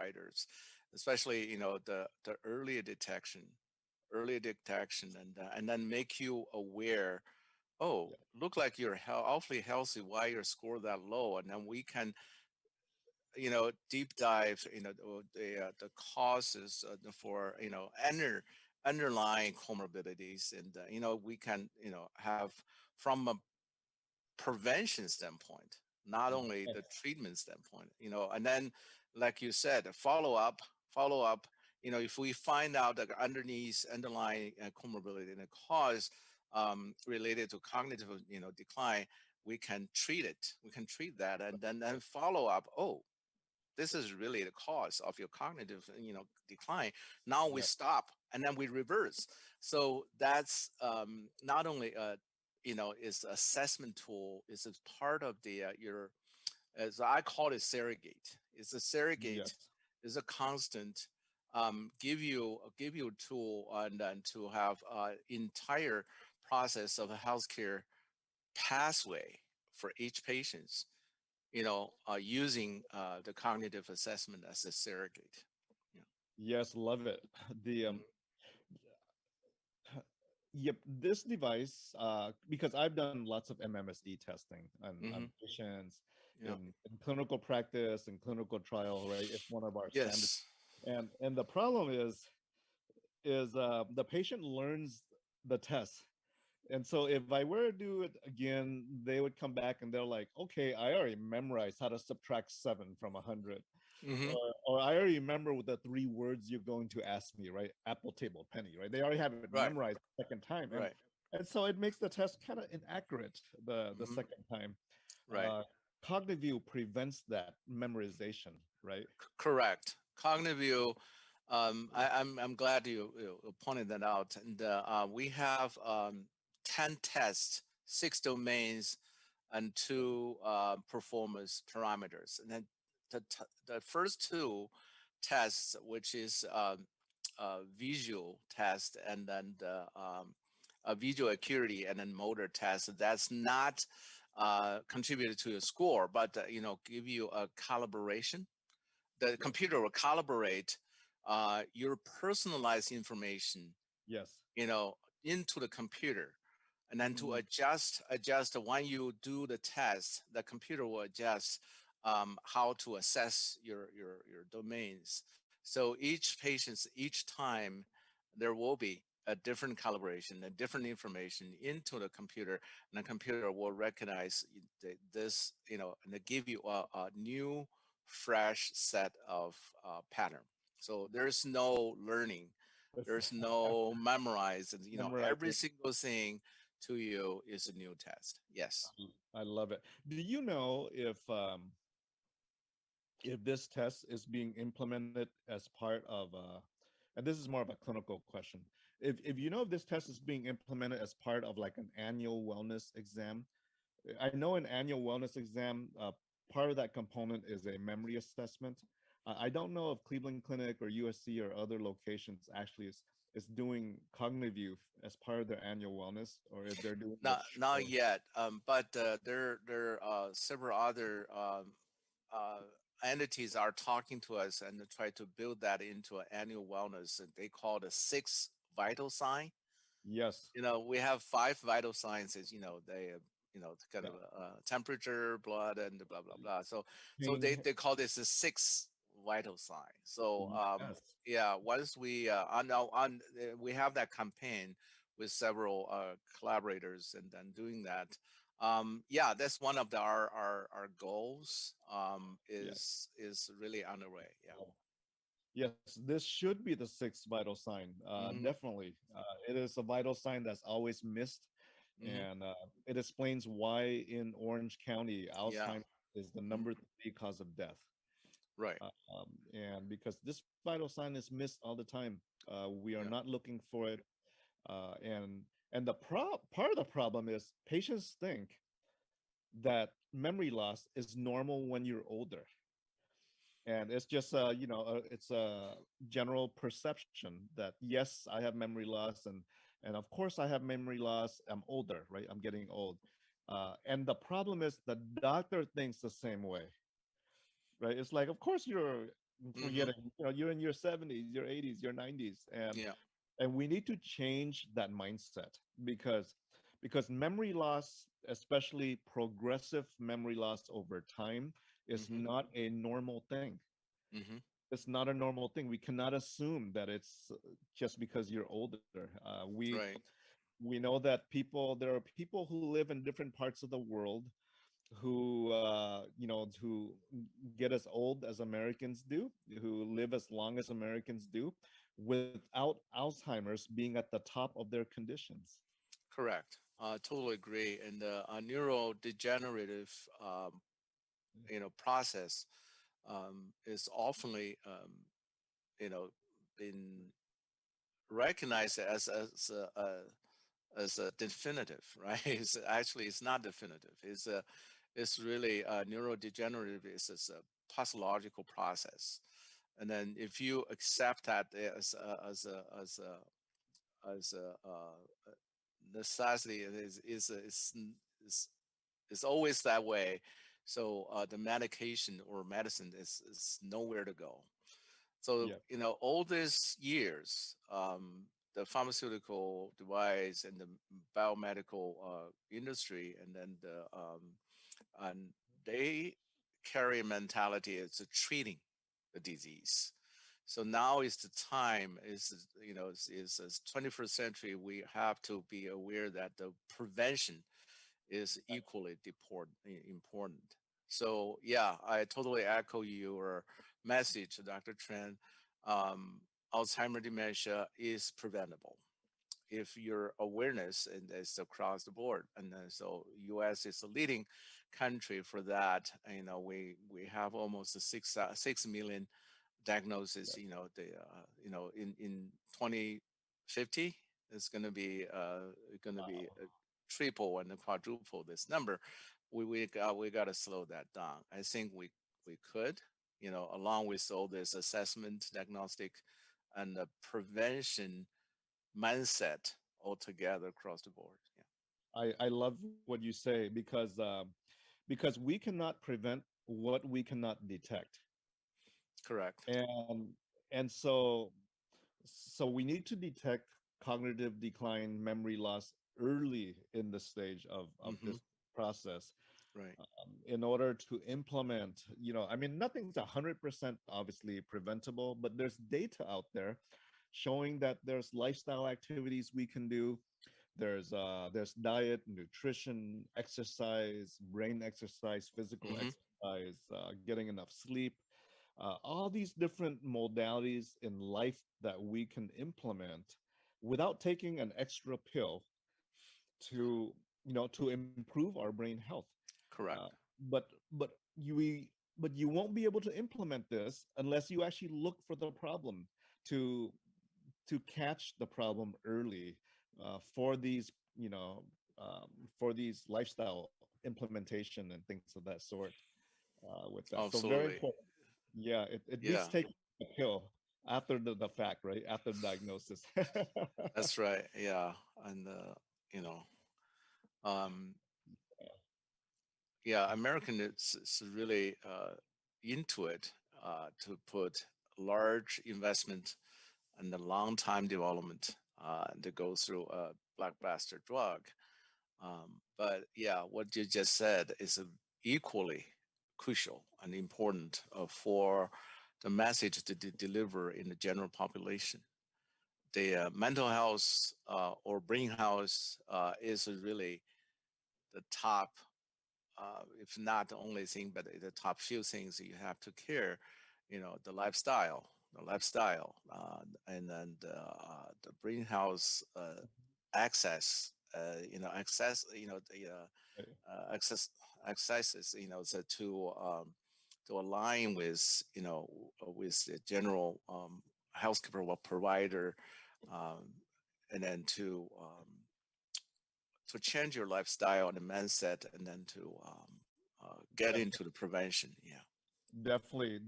providers, especially the earlier detection, and then make you aware. Oh, Yeah. look like you're awfully healthy. Why your score that low? And then we can deep dive the causes for underlying comorbidities, and we can have from a prevention standpoint, not only the Yes. treatment standpoint, and then, like you said, follow up. If we find out that underlying comorbidity and a cause related to cognitive decline, we can treat it. We can treat that, and then follow up. Oh, this is really the cause of your cognitive decline. Now we Yeah. stop, and then we reverse. So that's not only is assessment tool, is a part of the your, as I call it, surrogate. It's a surrogate, Yes. is a constant, give you a tool, and then to have entire process of a healthcare pathway for each patient, using the cognitive assessment as a surrogate. Yeah. Yes. Love it. The Mhm. Yep, this device, because I've done lots of MMSD testing on Mhm. patients Yeah. in clinical practice and clinical trial, right? It's one of our standards. Yes. And the problem is the patient learns the test. And so if I were to do it again, they would come back and they're like, okay, I already memorized how to subtract 7 from 100. Hmm. Or I already remember the 3 words you're going to ask me, right? Apple, table, penny, right? They already have it Right. memorized the second time. Right. And so it makes the test kind of inaccurate the Hmm. second time. Right. Cognitive view prevents that memorization, right? Correct. Cognitive view. I'm glad you pointed that out. And we have 10 tests, 6 domains, and 2 performance parameters. And then the first 2 tests, which is visual test, and then the visual acuity, and then motor test, that's not contributed to your score, but give you a calibration. The Yes. computer will calibrate your personalized information, Yes. you know, into the computer, and then to Mm, adjust when you do the test, the computer will adjust how to assess your domains. So each patient's each time there will be a different calibration, a different information into the computer, and the computer will recognize this, and they give you a new, fresh set of pattern. So there's no learning, that's there's no memorize, and every memorizing. single thing to you is a new test. Yes. I love it. Do you know if this test is being implemented as part of and this is more of a clinical question, if you know if this test is being implemented as part of like an annual wellness exam. I know an annual wellness exam, part of that component is a memory assessment. I don't know if Cleveland Clinic or USC or other locations actually is doing cognitive view as part of their annual wellness, or if they're doing it Not short. yet, but there are several other uh, entities are talking to us and try to build that into an annual wellness. And they call the 6 vital sign. Yes. We have 5 vital signs. They kind Yeah. of temperature, blood, and blah blah blah. So they Pain. they call this a 6 vital sign. So Yes. yeah, once we we have that campaign with several collaborators, and then doing that. Yeah, that's one of our goals. Yeah. Is really underway. Yeah. Oh, yes, this should be the sixth vital sign. Hmm. Definitely. It is a vital sign that's always missed. Hmm. And it explains why in Orange County, Yeah. Alzheimer's is the Mhm. number 3 cause of death. Right. And because this vital sign is missed all the time, we are Yeah. not looking for it. And part of the problem is patients think that memory loss is normal when you're older, and it's just it's a general perception that yes, I have memory loss, and of course I have memory loss, I'm older, right? I'm getting old. And the problem is the doctor thinks the same way, right? It's like, of course forget Mm-hmm. it. You're in your 70s, your 80s, your 90s, Yeah. and we need to change that mindset because memory loss, especially progressive memory loss over time, is Mm-hmm. not a normal thing. Mm-hmm. It's not a normal thing. We cannot assume that it's just because you're older. Right. We know that there are people who live in different parts of the world who get as old as Americans do, who live as long as Americans do, without Alzheimer's being at the top of their conditions. Correct. Totally agree. And the neurodegenerative, process is oftenly, been recognized as a definitive, right? It's not definitive. It's really neurodegenerative. Is a pathological process, and then if you accept that as a necessity, is is always that way. So the medication or medicine is nowhere to go. So, Yeah, all these years, the pharmaceutical device and the biomedical industry, and then and they carry a mentality as a treating the disease. So now is the time is 21st century. We have to be aware that the prevention is equally important. So yeah, I totally echo your message, Dr. Tran. Um, Alzheimer dementia is preventable if your awareness and is across the board. And then, so U.S. is a leading country for that. We have almost 6 million diagnosis. In 2050, it's going to be wow. triple and quadruple this number. We got to slow that down. I think we could, along with all this assessment, diagnostic, and the prevention mindset altogether across the board. Yeah, I love what you say because we cannot prevent what we cannot detect. correct. And and so we need to detect cognitive decline, memory loss early in the stage of Hmm. this process, Right. in order to implement. I mean, nothing's 100% obviously preventable, but there's data out there showing that there's lifestyle activities we can do. There's diet, nutrition, exercise, brain exercise, physical Hmm. exercise, getting enough sleep, all these different modalities in life that we can implement without taking an extra pill to to improve our brain health. uh, Correct. but you won't be able to implement this unless you actually look for the problem, to catch the problem early, for these for these lifestyle implementation and things of that sort, with that. So very Absolutely. important. Yeah, it beats Yeah, taking a pill after the fact, right? After the diagnosis. that's right. Yeah, and you know, um, yeah, American is really into it to put large investment and the long time development to go through a blockbuster drug. But yeah, what you just said is equally crucial and important for the message to deliver in the general population. The mental health or brain health is really the top, if not the only thing, but the top few things you have to care. The lifestyle, and then the brain health access. Access. Access accesses. So to align with with the general healthcare provider, um, and then to change your lifestyle and the mindset, and then to get Def- into the prevention. Yeah. Definitely.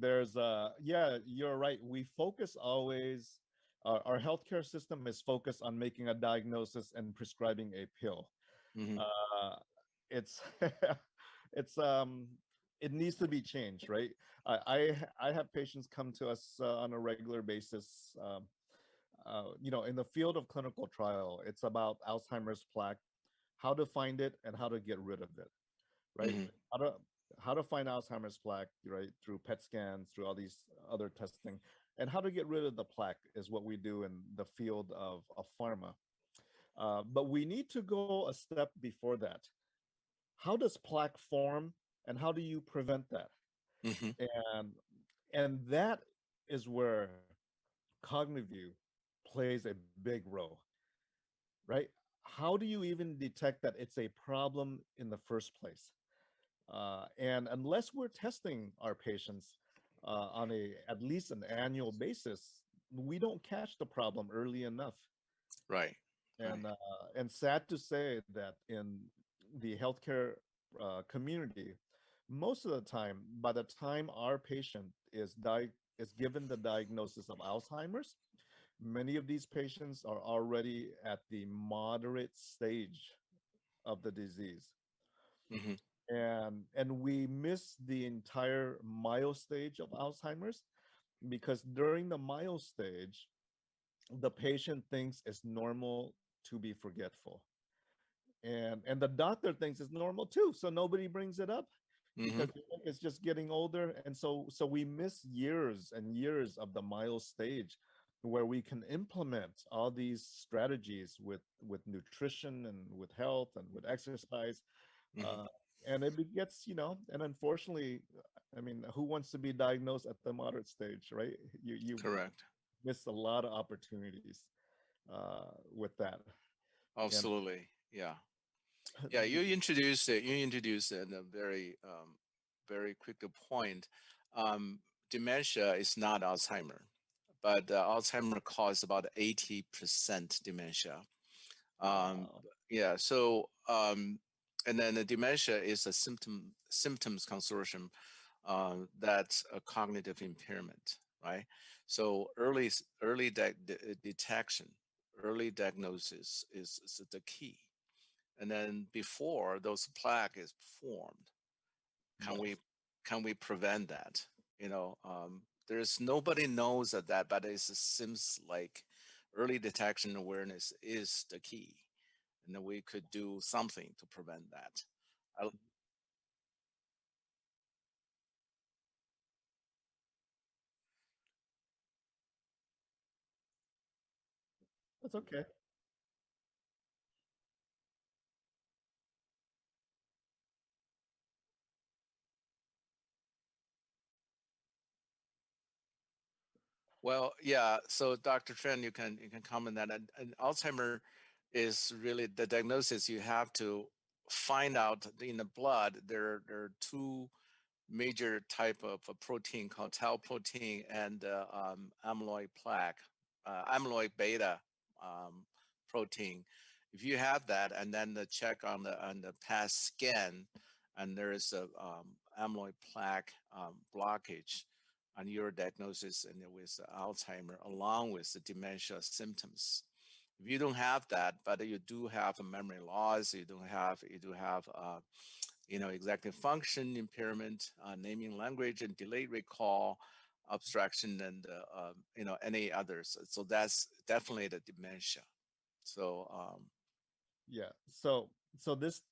Yeah, you're right. We focus always, our healthcare system is focused on making a diagnosis and prescribing a pill. Hmm. Uh, it's it's it needs to be changed, right? I have patients come to us on a regular basis. In the field of clinical trial, it's about Alzheimer's plaque, how to find it and how to get rid of it, right? Hmm. How to how to find Alzheimer's plaque, right? Through PET scans, through all these other testing, and how to get rid of the plaque is what we do in the field of pharma. But we need to go a step before that. How does plaque form, and how do you prevent that? Hmm. And that is where cognitive view plays a big role, right? How do you even detect that it's a problem in the first place? And unless we're testing our patients on a at least an annual basis, we don't catch the problem early enough. Right. And Right. uh, and sad to say that in the healthcare community, most of the time, by the time our patient is given the diagnosis of Alzheimer's, many of these patients are already at the moderate stage of the disease. Hmm. And we miss the entire mild stage of Alzheimer's, because during the mild stage, the patient thinks it's normal to be forgetful, and the doctor thinks it's normal too, so nobody brings it up Hmm. because they think it's just getting older. And so we miss years and years of the mild stage, where we can implement all these strategies with nutrition and with health and with exercise. Hmm. uh, and it gets, and unfortunately, I mean, who wants to be diagnosed at the moderate stage, right? You Correct. miss a lot of opportunities with that. And Absolutely. Yeah. Yeah. You introduced it in a very, very quick point. Um, Dementia is not Alzheimer, but Alzheimer causes about 80% dementia. Um, wow. yeah. So, and then the dementia is a symptoms consortium, that's a cognitive impairment, right? So detection, early diagnosis is the key. And then before those plaque is formed, can we Yes. can we prevent that? There's nobody knows that, but it seems like early detection awareness is the key, and then we could do something to prevent that. I, That's okay. well, yeah. So, Dr. Chen, you can comment that, and Alzheimer is really the diagnosis. You have to find out in the blood. There are two major type of a protein called tau protein and amyloid plaque, amyloid beta um, protein. If you have that, and then the check on the past scan, and there is a amyloid plaque blockage on your diagnosis and with Alzheimer, along with the dementia symptoms. If you don't have that, but you do have a memory loss, you do have executive function impairment, naming language and delayed recall, abstraction, and any others. So that's definitely the dementia. So Yeah. So this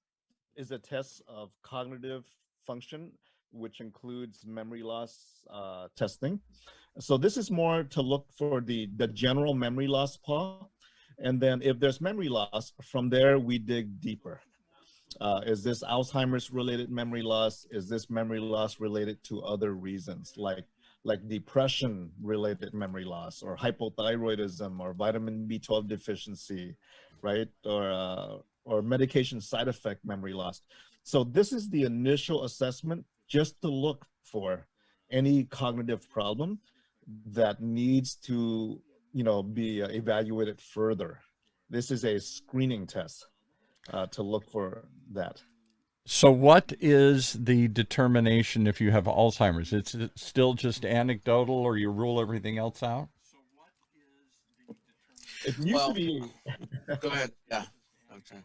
is a test of cognitive function, which includes memory loss testing. So this is more to look for the general memory loss, Paul. And then if there's memory loss, from there we dig deeper. Is this Alzheimer's related memory loss? Is this memory loss related to other reasons, like depression related memory loss, or hypothyroidism, or vitamin B12 deficiency, right? Or medication side effect memory loss. So this is the initial assessment, just to look for any cognitive problem that needs to, be evaluated further. This is a screening test to look for that. So, what is the determination if you have Alzheimer's? It's still just anecdotal, or you rule everything else out? It used to well, be, go ahead. Yeah. Okay.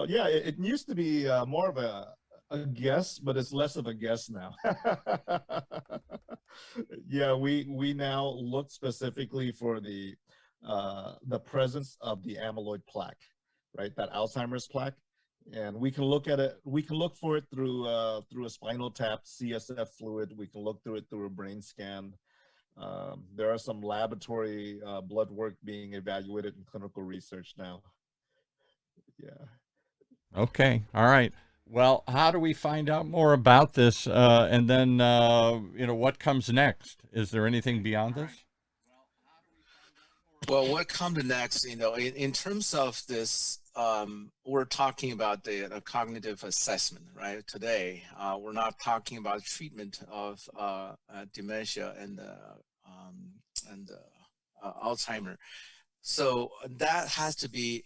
yeah, it used to be more of a a guess, but it's less of a guess now. Yeah, we now look specifically for the presence of the amyloid plaque, right? That Alzheimer's plaque, and we can look at it. We can look for it through a spinal tap, CSF fluid. We can look through it through a brain scan. There are some laboratory blood work being evaluated in clinical research now. Yeah. Okay. All right. Well, how do we find out more about this? And then, what comes next? Is there anything beyond this? Well, what comes next, in terms of this, we're talking about the cognitive assessment, right? Today, we're not talking about treatment of dementia and Alzheimer. So that has to be,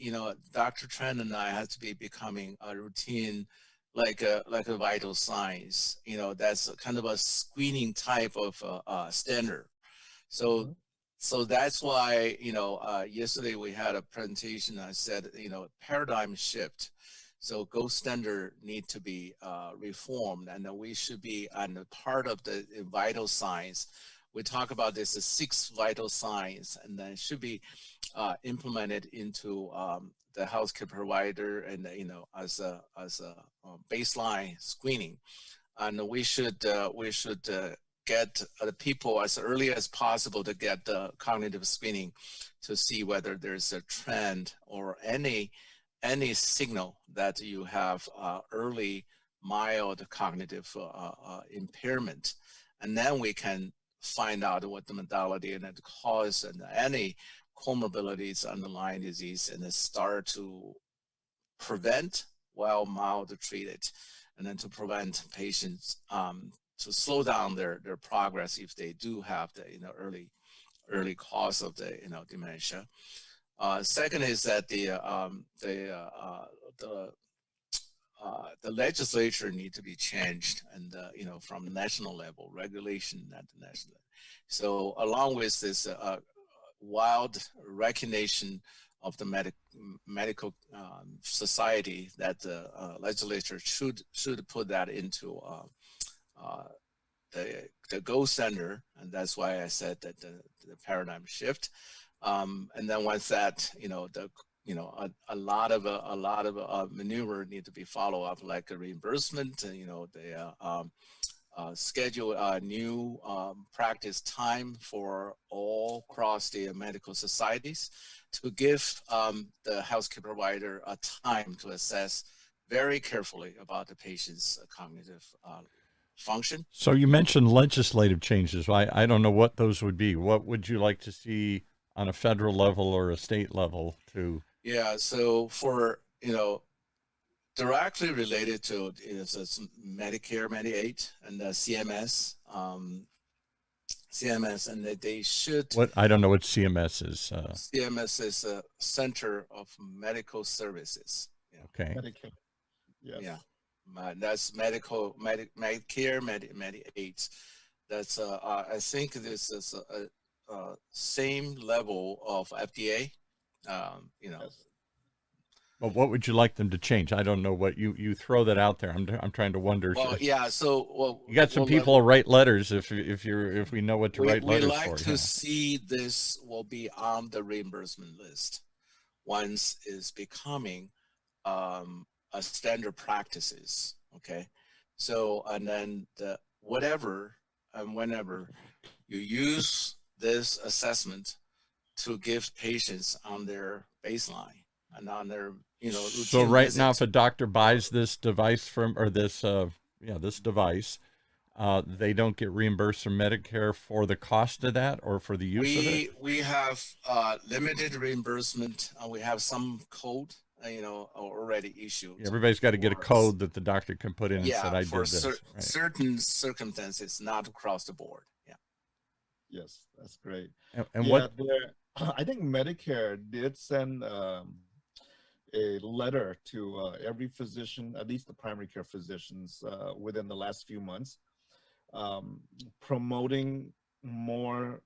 Dr. Tran and I has to be becoming a routine, like a vital signs. That's kind of a screening type of standard. So so that's why, yesterday we had a presentation. I said, paradigm shift. So gold standard need to be reformed, and we should be on part of the vital signs. We talk about this as 6 vital signs, and then should be implemented into the healthcare provider, and as a baseline screening. And we should get the people as early as possible to get the cognitive screening to see whether there's a trend or any signal that you have early mild cognitive impairment. And then we can find out what the modality and the cause and any comorbidities underlying disease, and then start to prevent while mild treated, and then to prevent patients to slow down their progress if they do have the early cause of the dementia. Second is that the legislature need to be changed, and from the national level, regulation at the national level. So along with this wild recognition of the medical society, that the legislature should put that into the gold standard, and that's why I said that the paradigm shift. And then once that, a lot of maneuver need to be follow up, like a reimbursement, the schedule a new practice time for all across the medical societies, to give the healthcare provider a time to assess very carefully about the patient's cognitive function. So you mentioned legislative changes. I don't know what those would be. What would you like to see on a federal level or a state level to? Yeah, so for, directly related to it's Medicare, Medicaid, and CMS, CMS, and they should. What, I don't know what CMS is. CMS is a Center of Medical Services. Yeah. Okay. Medicare. Yes. Yeah. That's Medicare, Medicaid. That's I think this is a same level of FDA. Yes. Well, what would you like them to change? I don't know what you throw that out there. I'm trying to wonder. Well, yeah. So, you got some people who write letters. If we know what to write letters we like for. to see this will be on the reimbursement list once is becoming a standard practices. Okay. So, and then whatever and whenever you use this assessment to give patients on their baseline and on their routine So right visit. now, if a doctor buys this device this device, they don't get reimbursed from Medicare for the cost of that or for the use of it? We have limited reimbursement. We have some code, already issued. Everybody's got to get a code that the doctor can put in and said, I did this. Right? Certain circumstances, not across the board. Yeah. Yes, that's great. And yeah, what? I think Medicare did send a letter to every physician, at least the primary care physicians, within the last few months, promoting more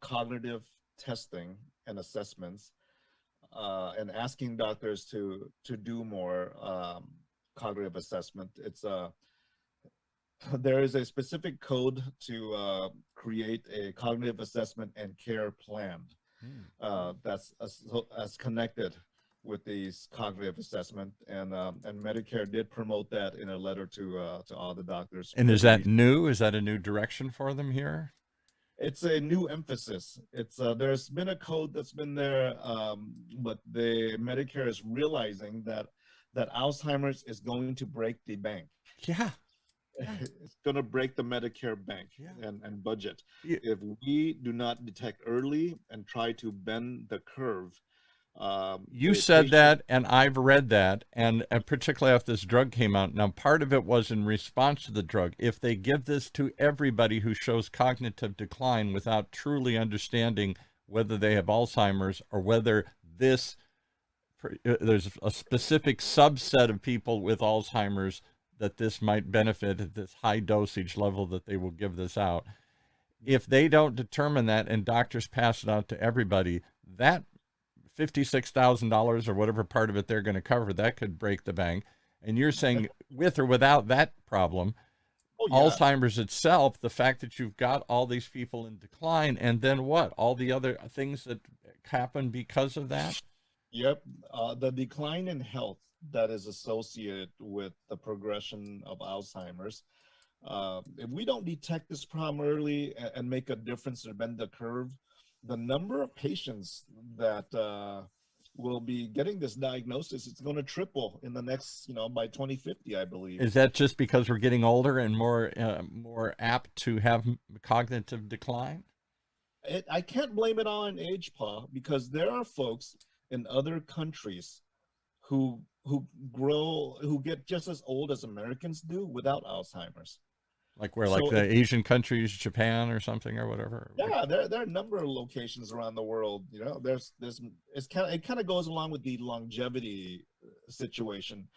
cognitive testing and assessments, and asking doctors to do more cognitive assessment. It's there is a specific code to create a cognitive assessment and care plan that's as connected with these cognitive assessment, and Medicare did promote that in a letter to all the doctors. And is that new? Is that a new direction for them here? It's a new emphasis. It's there's been a code that's been there, but the Medicare is realizing that Alzheimer's is going to break the bank. Yeah. It's going to break the Medicare bank and budget. Yeah. If we do not detect early and try to bend the curve. You said that, and I've read that, and particularly after this drug came out. Now, part of it was in response to the drug. If they give this to everybody who shows cognitive decline without truly understanding whether they have Alzheimer's or whether there's a specific subset of people with Alzheimer's that this might benefit at this high dosage level that they will give this out. If they don't determine that and doctors pass it out to everybody, that $56,000 or whatever part of it they're going to cover, that could break the bank. And you're saying with or without that problem, Alzheimer's itself, the fact that you've got all these people in decline, and then what? All the other things that happen because of that? Yep. The decline in health that is associated with the progression of Alzheimer's. If we don't detect this problem early and make a difference or bend the curve, the number of patients that will be getting this diagnosis, it's going to triple in the next, by 2050, I believe. Is that just because we're getting older and more apt to have cognitive decline? I can't blame it on age, Paul, because there are folks in other countries who get just as old as Americans do without Alzheimer's. Like where, like the Asian countries, Japan or something or whatever? Yeah, there are a number of locations around the world. It kind of goes along with the longevity situation.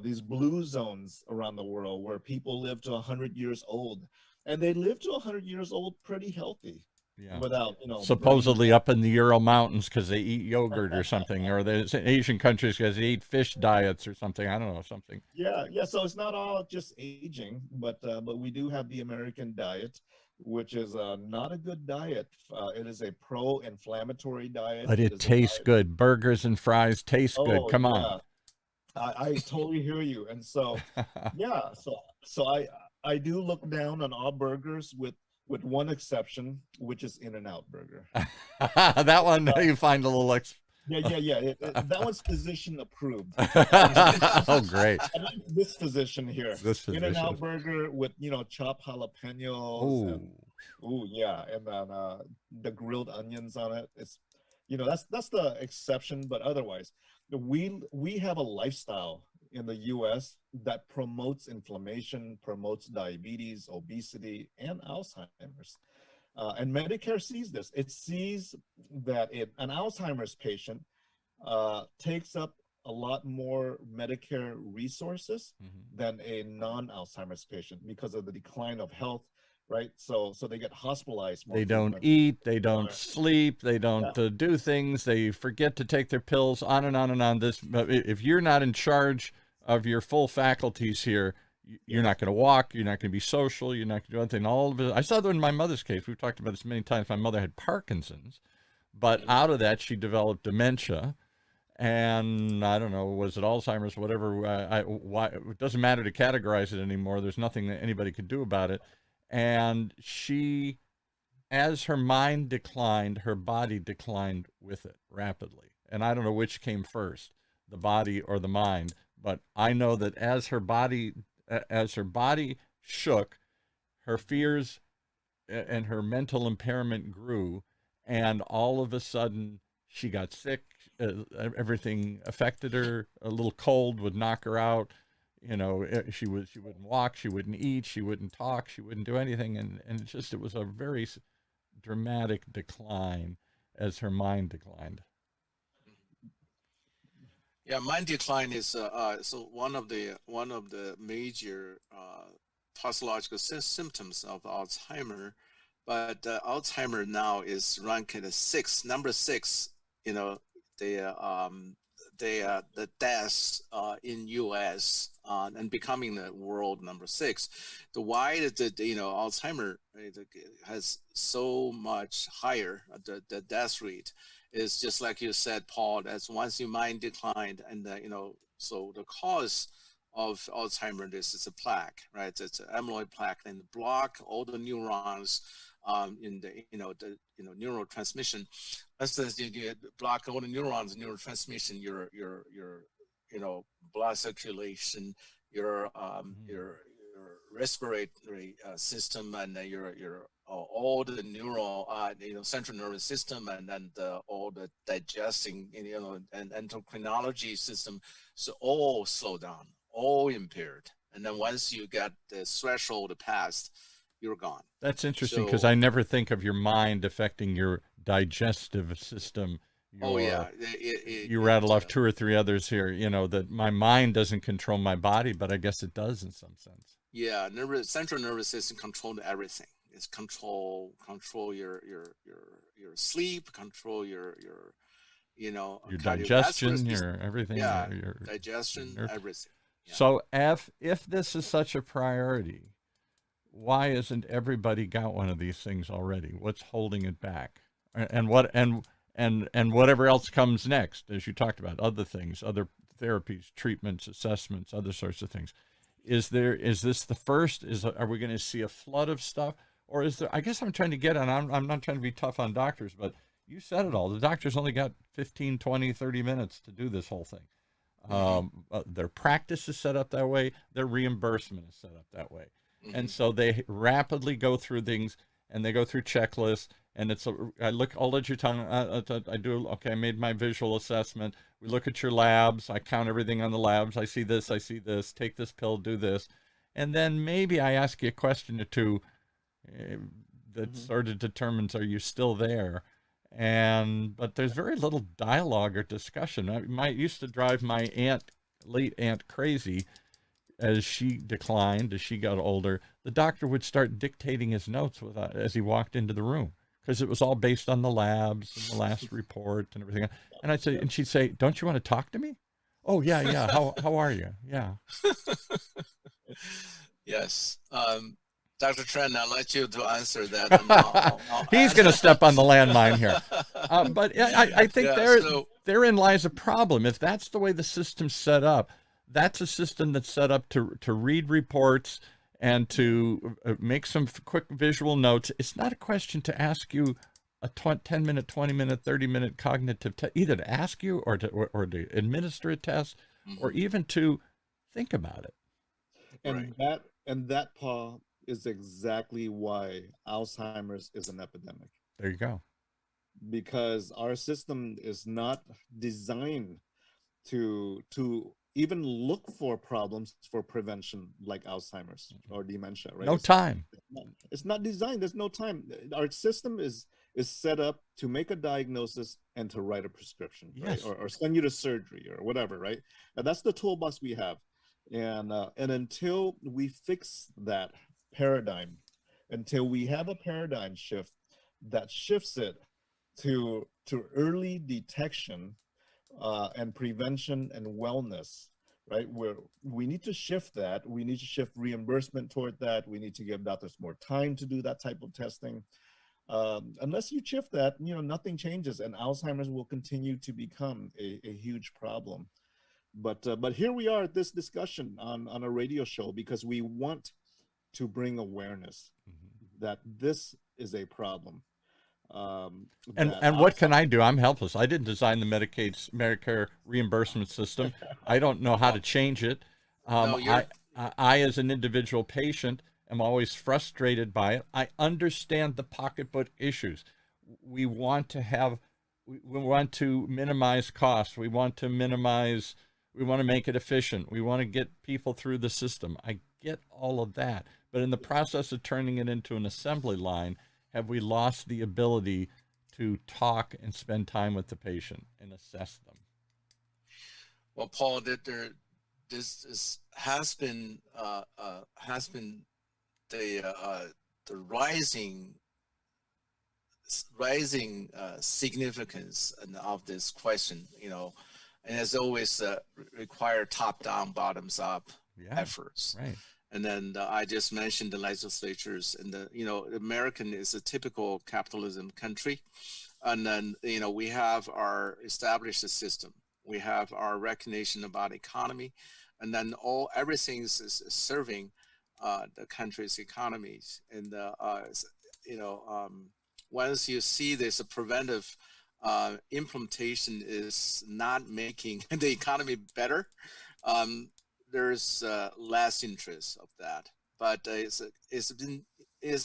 These blue zones around the world where people live to 100 years old, and they live to 100 years old pretty healthy. Yeah. Without, supposedly up in the Ural Mountains because they eat yogurt or something, or the Asian countries because they eat fish diets or something. I don't know, something. Yeah. So it's not all just aging, but we do have the American diet, which is not a good diet. It is a pro-inflammatory diet. But it tastes good. Burgers and fries taste good. Come on. I totally hear you. And so, so I do look down on all burgers with one exception, which is In-N-Out Burger. That one you find a little Yeah. That one's physician approved. Oh, great. I like this physician here. In-N-Out Burger with, chopped jalapenos. And then the grilled onions on it. It's, that's the exception, but otherwise, we have a lifestyle in the U.S. that promotes inflammation, promotes diabetes, obesity, and Alzheimer's. And Medicare sees this. It sees that an Alzheimer's patient takes up a lot more Medicare resources than a non-Alzheimer's patient because of the decline of health, right? So they get hospitalized more. They don't eat, they don't sleep, they don't do things, they forget to take their pills, on and on and on. If you're not in charge of your full faculties here, you're not going to walk, you're not going to be social, you're not going to do anything. All of it. I saw that in my mother's case. We've talked about this many times. My mother had Parkinson's, but out of that, she developed dementia. And I don't know, was it Alzheimer's, whatever. It doesn't matter to categorize it anymore. There's nothing that anybody could do about it. And she, as her mind declined, her body declined with it rapidly. And I don't know which came first, the body or the mind. But I know that as her body shook, her fears and her mental impairment grew, and all of a sudden she got sick. Everything affected her. A little cold would knock her out. She wouldn't walk, she wouldn't eat, she wouldn't talk, she wouldn't do anything, and it was a very dramatic decline as her mind declined. Yeah, mind decline is so one of the major pathological symptoms of Alzheimer, but Alzheimer now is ranked at number six. The the deaths in U.S. And becoming the world number 6. The why the Alzheimer has so much higher the death rate is just like you said, Paul. That's once your mind declined, and so the cause of Alzheimer is a plaque, right? It's an amyloid plaque, and block all the neurons in the neurotransmission. That's you block all the neurons, neurotransmission, your blood circulation, your respiratory system, and your all the neural central nervous system, and then all the digesting and endocrinology system, so all slow down, all impaired. And then once you get the threshold passed, you're gone. That's interesting, because I never think of your mind affecting your digestive system. You rattle off 2 or 3 others here, that my mind doesn't control my body, but I guess it does in some sense. Yeah, central nervous system controls everything. It's control your sleep, control your digestion, your everything. Yeah, your digestion, everything. Yeah. So if this is such a priority, why isn't everybody got one of these things already? What's holding it back? And whatever else comes next, as you talked about, other things, other therapies, treatments, assessments, other sorts of things. Is this the first? Are we going to see a flood of stuff? Or is there, I guess I'm trying to get on, I'm not trying to be tough on doctors, but you said it all. The doctors only got 15, 20, 30 minutes to do this whole thing. Their practice is set up that way. Their reimbursement is set up that way. And so they rapidly go through things, and they go through checklists, and I'll let you tell me, I made my visual assessment. We look at your labs. I count everything on the labs. I see this, take this pill, do this. And then maybe I ask you a question or two that sort of determines, are you still there? But there's very little dialogue or discussion. It used to drive my late aunt crazy. As she declined, as she got older, the doctor would start dictating his notes as he walked into the room, because it was all based on the labs and the last report and everything. And she'd say, "Don't you want to talk to me?" "Oh, yeah. How are you?" "Yeah." Yes. Dr. Trent, I'll let you to answer that. He's going to step on the landmine here. But I think therein lies a problem. If that's the way the system's set up, that's a system that's set up to read reports and to make some quick visual notes. It's not a question to ask you a 10-minute, 20-minute, 30-minute cognitive test, either to ask you or to administer a test, or even to think about it. And that, Paul, is exactly why Alzheimer's is an epidemic. There you go. Because our system is not designed to even look for problems for prevention, like Alzheimer's or dementia, right? No time. It's not designed. There's no time. Our system is set up to make a diagnosis and to write a prescription, right? Yes. Or send you to surgery or whatever, right? And that's the toolbox we have. And until we fix that paradigm, until we have a paradigm shift that shifts it to early detection and prevention and wellness, right? We need to shift that. We need to shift reimbursement toward that. We need to give doctors more time to do that type of testing. Unless you shift that, nothing changes, and Alzheimer's will continue to become a huge problem. But here we are at this discussion on a radio show because we want to bring awareness that this is a problem. And what can I do? I'm helpless. I didn't design the Medicare reimbursement system. I don't know how to change it. I, as an individual patient, am always frustrated by it. I understand the pocketbook issues. We want to minimize costs. We want to make it efficient. We want to get people through the system. I get all of that. But in the process of turning it into an assembly line, have we lost the ability to talk and spend time with the patient and assess them? Well, Paul, this has been the rising significance of this question. and as always require top-down, bottoms-up efforts. Right. And then I just mentioned the legislatures, and American is a typical capitalism country. And then, we have our established system. We have our recognition about economy, and then everything is serving the country's economies. And, once you see this preventive implementation is not making the economy better, there's less interest of that. But it's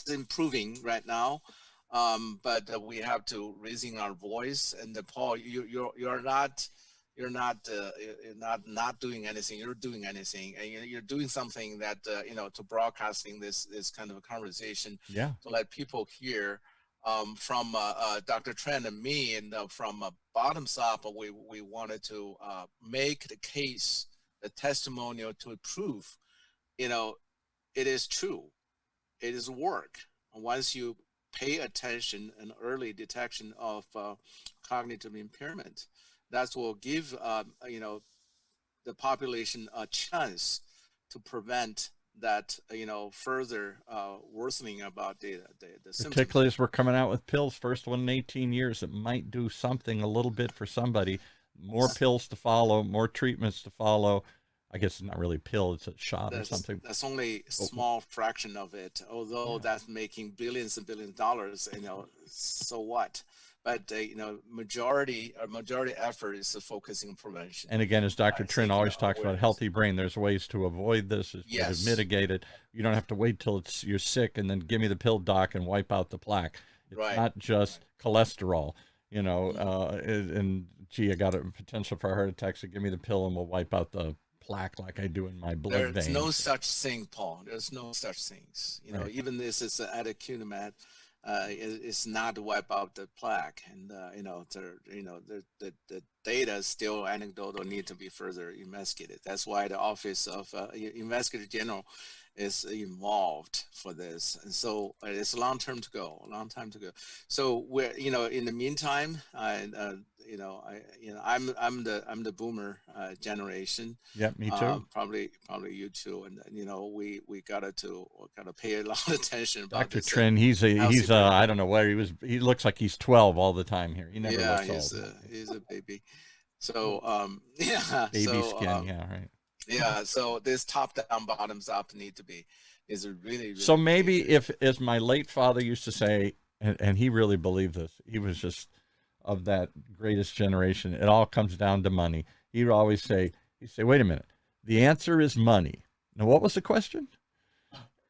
improving right now. But we have to raising our voice. And Paul, you're not doing anything. You're doing anything, and you're doing something that to broadcasting this kind of a conversation. Yeah. To let people hear from Dr. Trent and me, and from bottoms up, we wanted to make the case, the testimonial to prove, it is true, it is work. Once you pay attention and early detection of cognitive impairment, that will give the population a chance to prevent that further worsening about the symptoms. Particularly as we're coming out with pills, first one in 18 years, it might do something a little bit for somebody. More pills to follow, more treatments to follow. I guess it's not really a pill, it's a shot or something. That's only a small fraction of it, although that's making billions and billions of dollars, so what? But majority effort is focusing on prevention. And again, as Dr. Trin always talks about, healthy brain, there's ways to avoid this, to mitigate it. You don't have to wait till you're sick and then give me the pill, doc, and wipe out the plaque. It's not just cholesterol, and gee, I got a potential for a heart attack, so give me the pill and we'll wipe out the plaque like I do in my blood veins. There's no such thing, Paul. There's no such things. Even this is adequate. It's not to wipe out the plaque, and the data still anecdotal, need to be further investigated. That's why the Office of Investigator General is involved for this, and so it's a long time to go. So we're in the meantime, I'm the boomer generation. Yeah, me too. Probably you too. And we gotta pay a lot of attention about Dr. Trin. He's I don't know where he was. He looks like he's 12 all the time here. He never looks old. He's a baby. So baby skin. Yeah, right. Yeah. So this top down, bottoms up is a really so maybe if, as my late father used to say, and he really believed this, he was just of that greatest generation, it all comes down to money. He'd say, wait a minute, the answer is money. Now, what was the question?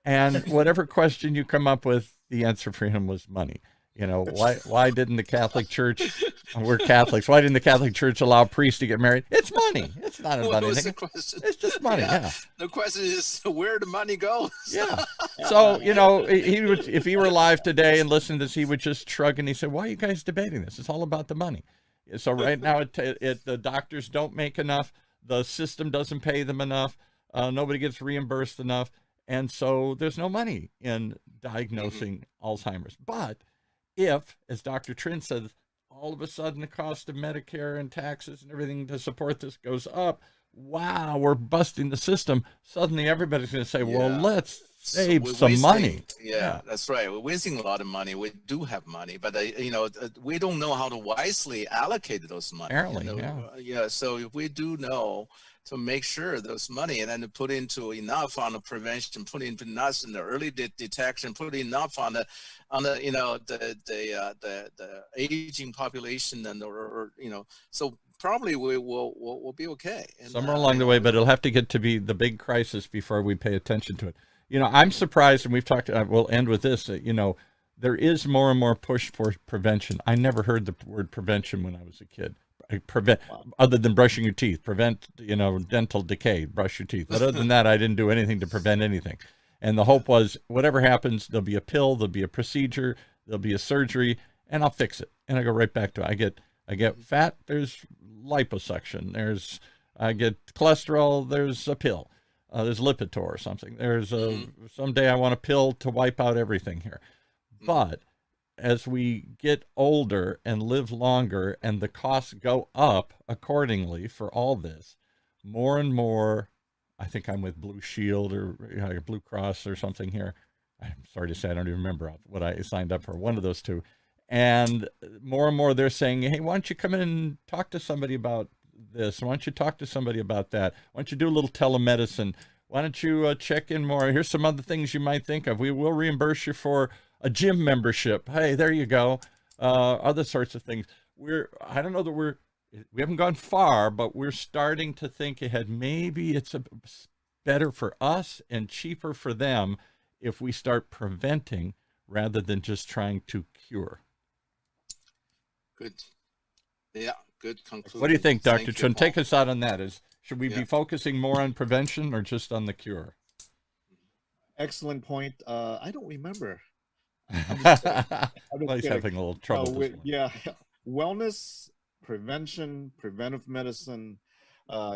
And whatever question you come up with, the answer for him was money. Why didn't the Catholic Church, we're Catholics, why didn't the Catholic Church allow priests to get married? It's money. It's not about anything. It's just money. Yeah. The question is where the money goes. Yeah. So, he would, if he were alive today and listened to this, he would just shrug and he said, why are you guys debating this? It's all about the money. So right now the doctors don't make enough. The system doesn't pay them enough. Nobody gets reimbursed enough. And so there's no money in diagnosing Alzheimer's. But if, as Dr. Trin says, all of a sudden the cost of Medicare and taxes and everything to support this goes up, wow, we're busting the system. Suddenly everybody's going to say, well, let's save some money. Yeah, that's right. We're wasting a lot of money. We do have money, but we don't know how to wisely allocate those money. Apparently, So if we do know to make sure those money, and then to put into enough on the prevention, put into enough in the early detection, put enough on the aging population, and so probably we'll be okay. And, somewhere along the way, but it'll have to get to be the big crisis before we pay attention to it. I'm surprised, and we've talked, we'll end with this, there is more and more push for prevention. I never heard the word prevention when I was a kid. Other than brushing your teeth, prevent, dental decay, brush your teeth. But other than that, I didn't do anything to prevent anything. And the hope was whatever happens, there'll be a pill, there'll be a procedure, there'll be a surgery, and I'll fix it. And I go right back to it. I get fat, there's liposuction. I get cholesterol, there's a pill. There's Lipitor or something. There's someday I want a pill to wipe out everything here. But as we get older and live longer and the costs go up accordingly for all this, more and more, I think I'm with Blue Shield or Blue Cross or something here. I'm sorry to say, I don't even remember what I signed up for, one of those two. And more they're saying, hey, why don't you come in and talk to somebody about this? Why don't you talk to somebody about that? Why don't you do a little telemedicine? Why don't you check in more? Here's some other things you might think of. We will reimburse you for a gym membership. Hey, there you go. Other sorts of things. I don't know that we haven't gone far, but we're starting to think ahead. Maybe it's better for us and cheaper for them if we start preventing rather than just trying to cure. Good. Yeah, good conclusion. What do you think, Dr. Thank you, Chun? Paul. Take us out on that. Should we be focusing more on prevention or just on the cure? Excellent point. I don't remember. Well, he's having a little trouble. Yeah, wellness, prevention, preventive medicine.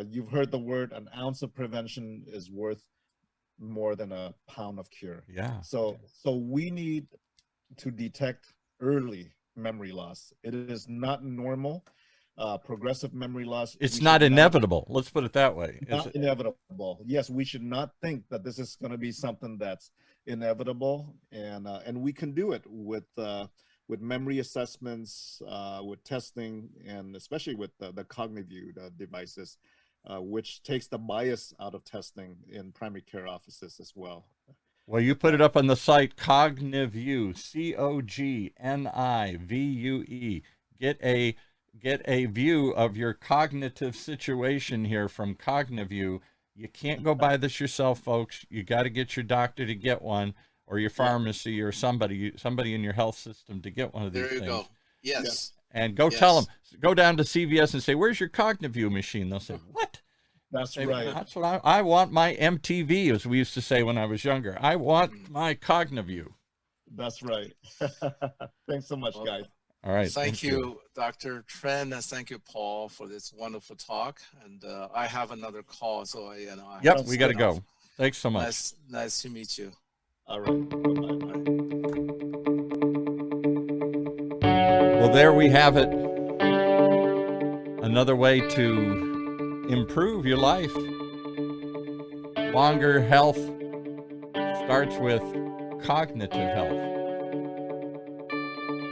You've heard the word, an ounce of prevention is worth more than a pound of cure. Yeah. So we need to detect early memory loss. It is not normal. Progressive memory loss. It's not inevitable. Let's put it that way. Not inevitable. Yes, we should not think that this is going to be something that's inevitable, and we can do it with memory assessments, with testing, and especially with the CogniView devices, which takes the bias out of testing in primary care offices as well. Well, you put it up on the site, CogniView, CogniVue. Get a view of your cognitive situation here from CogniView. You can't go buy this yourself, folks. You got to get your doctor to get one, or your pharmacy, or somebody in your health system to get one of these things. There you go. Yes. And go tell them. Go down to CVS and say, "Where's your CogniView machine?" They'll say, "What?" That's right. That's what I want. My MTV, as we used to say when I was younger. I want my CogniView. That's right. Thanks so much, guys. All right. Thank you, Dr. Tran, and thank you, Paul, for this wonderful talk. And I have another call, so I Yep, we got to go. Thanks so much. Nice to meet you. All right. Bye-bye. Well, there we have it. Another way to improve your life. Longer health starts with cognitive health.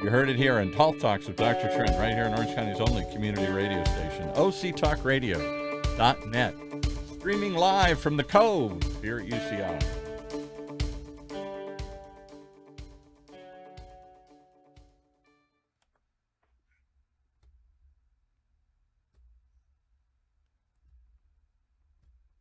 You heard it here in Health Talks with Dr. Trent, right here in Orange County's only community radio station, octalkradio.net. Streaming live from the Cove here at UCI.